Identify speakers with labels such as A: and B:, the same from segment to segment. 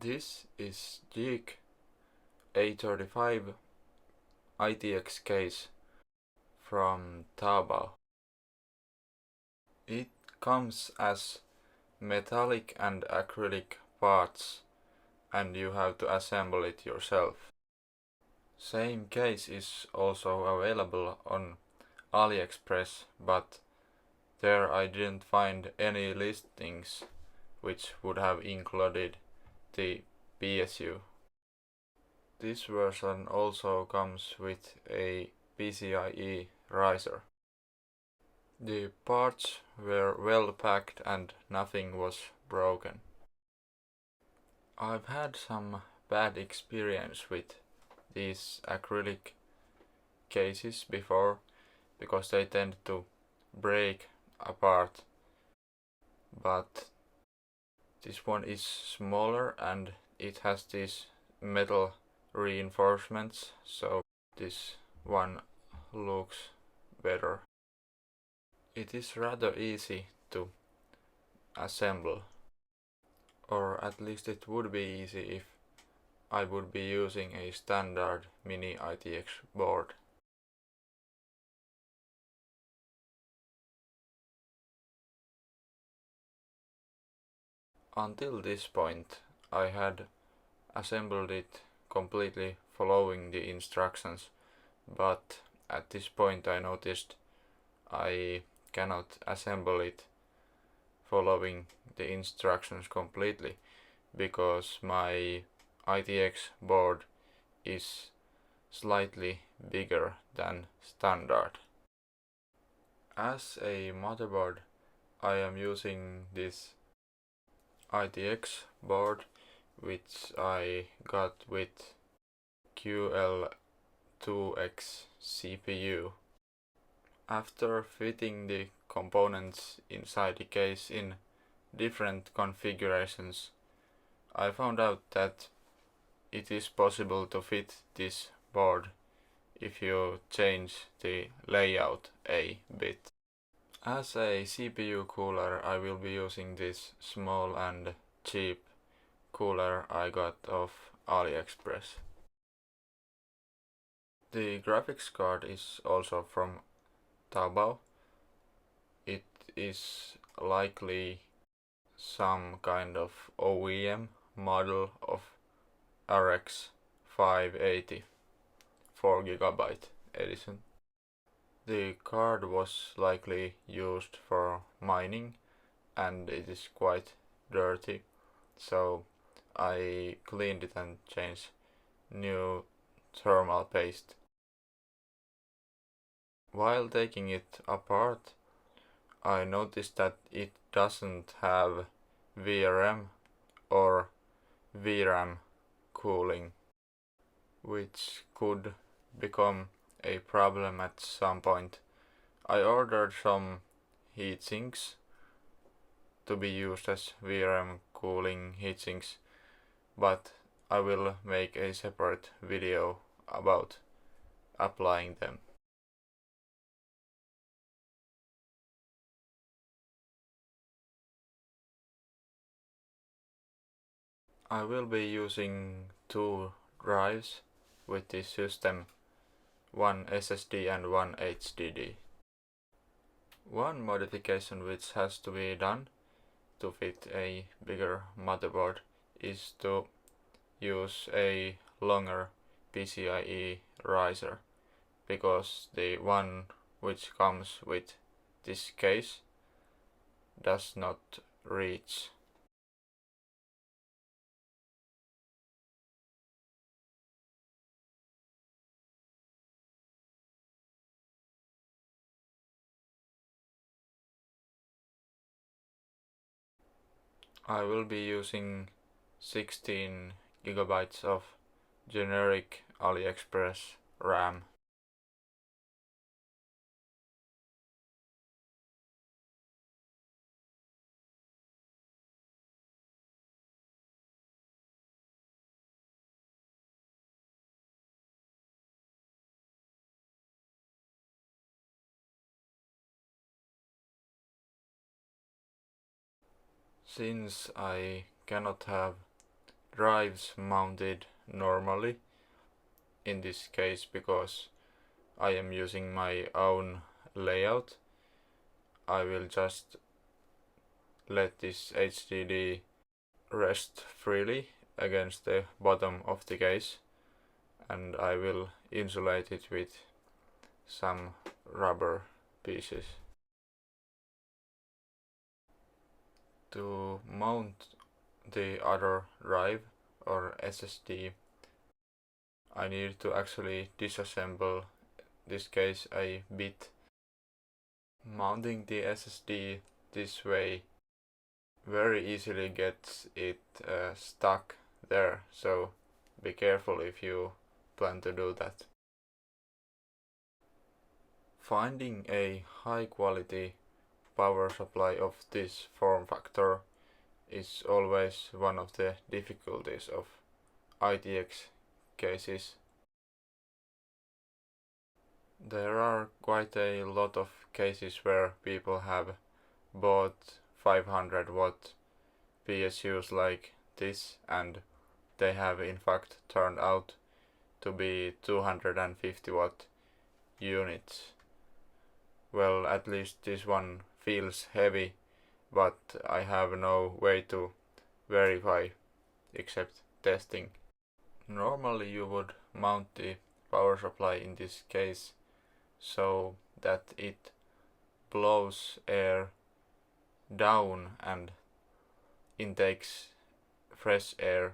A: This is GEEK A35 ITX case from Taobao. It comes as metallic and acrylic parts and you have to assemble it yourself. Same case is also available on AliExpress, but there I didn't find any listings which would have included the PSU. This version also comes with a PCIe riser. The parts were well packed and nothing was broken. I've had some bad experience with these acrylic cases before because they tend to break apart, but this one is smaller and it has these metal reinforcements, so this one looks better. It is rather easy to assemble, or at least it would be easy if I would be using a standard mini ITX board. Until this point I had assembled it completely following the instructions, but at this point I noticed I cannot assemble it following the instructions completely because my ITX board is slightly bigger than standard. As a motherboard I am using this ITX board which I got with QL2X CPU. After fitting the components inside the case in different configurations, I found out that it is possible to fit this board if you change the layout a bit. As a CPU cooler I will be using this small and cheap cooler I got off AliExpress. The graphics card is also from Taobao. It is likely some kind of OEM model of RX 580 4GB edition. The card was likely used for mining and it is quite dirty, so I cleaned it and changed new thermal paste. While taking it apart, I noticed that it doesn't have VRM or VRAM cooling, which could become a problem at some point. I ordered some heatsinks to be used as VRM cooling heatsinks, but I will make a separate video about applying them. I will be using two drives with this system, one SSD and one HDD. One modification which has to be done to fit a bigger motherboard is to use a longer PCIe riser, because the one which comes with this case does not reach. I will be using 16GB of generic AliExpress RAM. Since I cannot have drives mounted normally in this case because I am using my own layout. I will just let this HDD rest freely against the bottom of the case, and I will insulate it with some rubber pieces. To mount the other drive or SSD, I need to actually disassemble this case a bit. Mounting the SSD this way very easily gets it stuck there, so be careful if you plan to do that. Finding a high quality power supply of this form factor is always one of the difficulties of ITX cases. There are quite a lot of cases where people have bought 500 watt PSUs like this, and they have in fact turned out to be 250 watt units. Well, at least this one feels heavy, but I have no way to verify except testing. Normally you would mount the power supply in this case so that it blows air down and intakes fresh air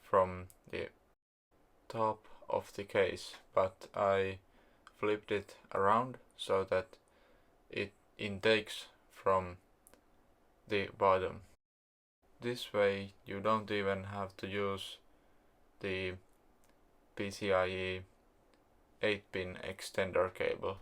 A: from the top of the case, but I flipped it around so that it intakes from the bottom. This way you don't even have to use the PCIe 8-pin extender cable.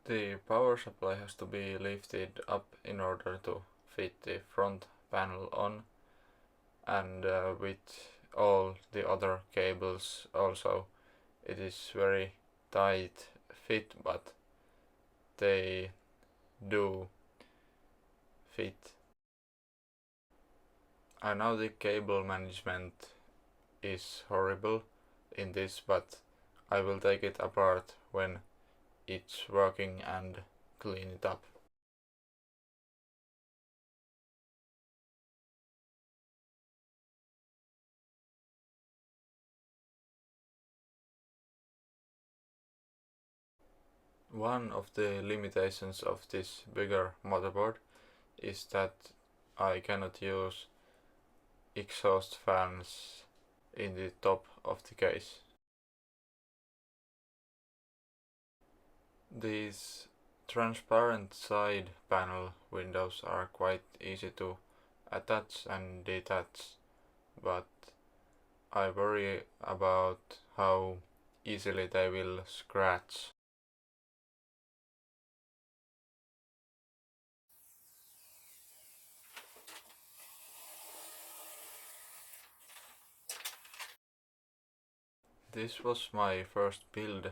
A: The power supply has to be lifted up in order to fit the front panel on, and with all the other cables also. It is very tight fit, but they do fit. I know the cable management is horrible in this, but I will take it apart when it's working and clean it up. One of the limitations of this bigger motherboard is that I cannot use exhaust fans in the top of the case. These transparent side panel windows are quite easy to attach and detach, but I worry about how easily they will scratch. This was my first build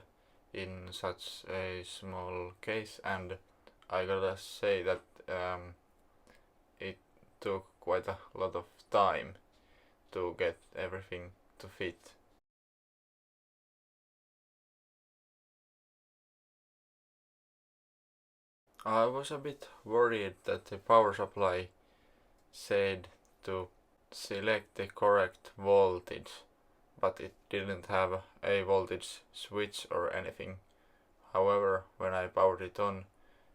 A: in such a small case, and I gotta say that it took quite a lot of time to get everything to fit. I was a bit worried that the power supply said to select the correct voltage, but it didn't have a voltage switch or anything. However, when I powered it on,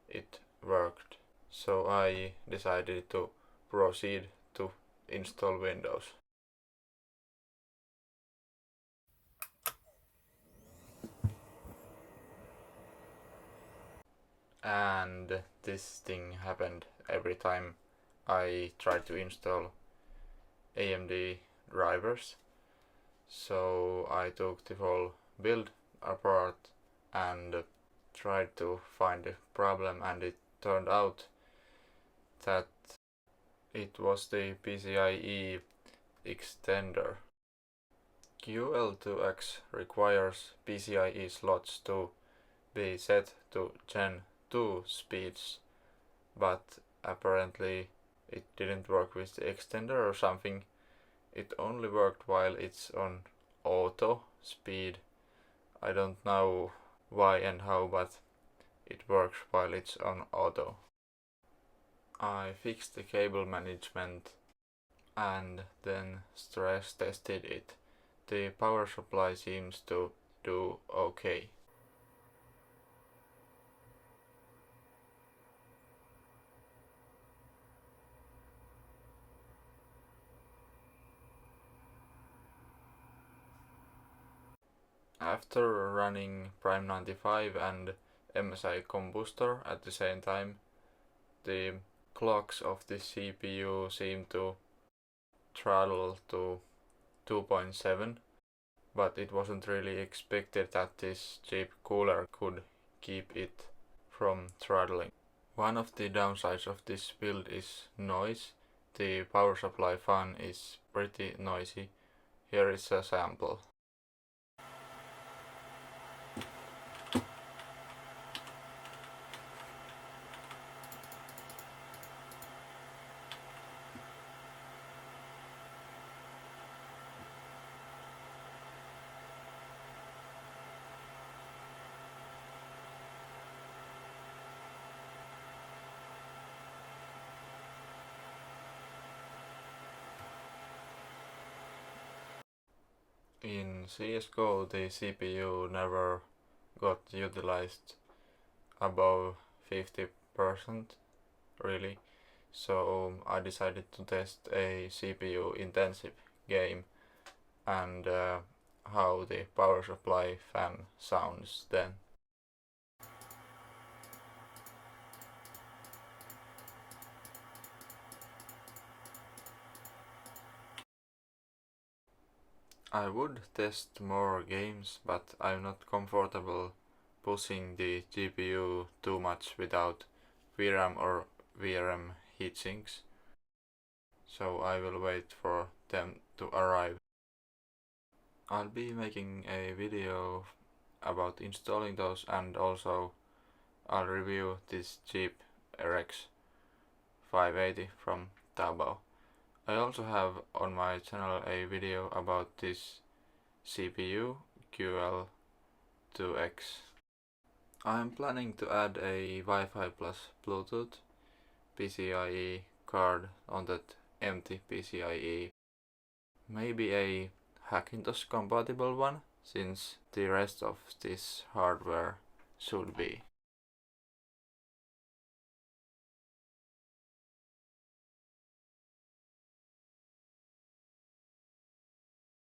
A: it worked. So I decided to proceed to install Windows. And this thing happened every time I tried to install AMD drivers. So I took the whole build apart and tried to find the problem, and it turned out that it was the PCIe extender. QL2X requires PCIe slots to be set to Gen 2 speeds, but apparently it didn't work with the extender or something. It only worked while it's on auto speed. I don't know why and how, but it works while it's on auto. I fixed the cable management and then stress tested it. The power supply seems to do okay. After running Prime 95 and MSI Combustor at the same time, the clocks of the CPU seem to throttle to 2.7, but it wasn't really expected that this cheap cooler could keep it from throttling. One of the downsides of this build is noise. The power supply fan is pretty noisy. Here is a sample. In CSGO, the CPU never got utilized above 50%, really, so I decided to test a CPU intensive game and how the power supply fan sounds then. I would test more games, but I'm not comfortable pushing the GPU too much without VRAM or VRM heatsinks, so I will wait for them to arrive. I'll be making a video about installing those, and also I'll review this cheap RX 580 from Taobao. I also have on my channel a video about this CPU QL2X. I'm planning to add a Wi-Fi plus Bluetooth PCIe card on that empty PCIe. Maybe a Hackintosh compatible one, since the rest of this hardware should be.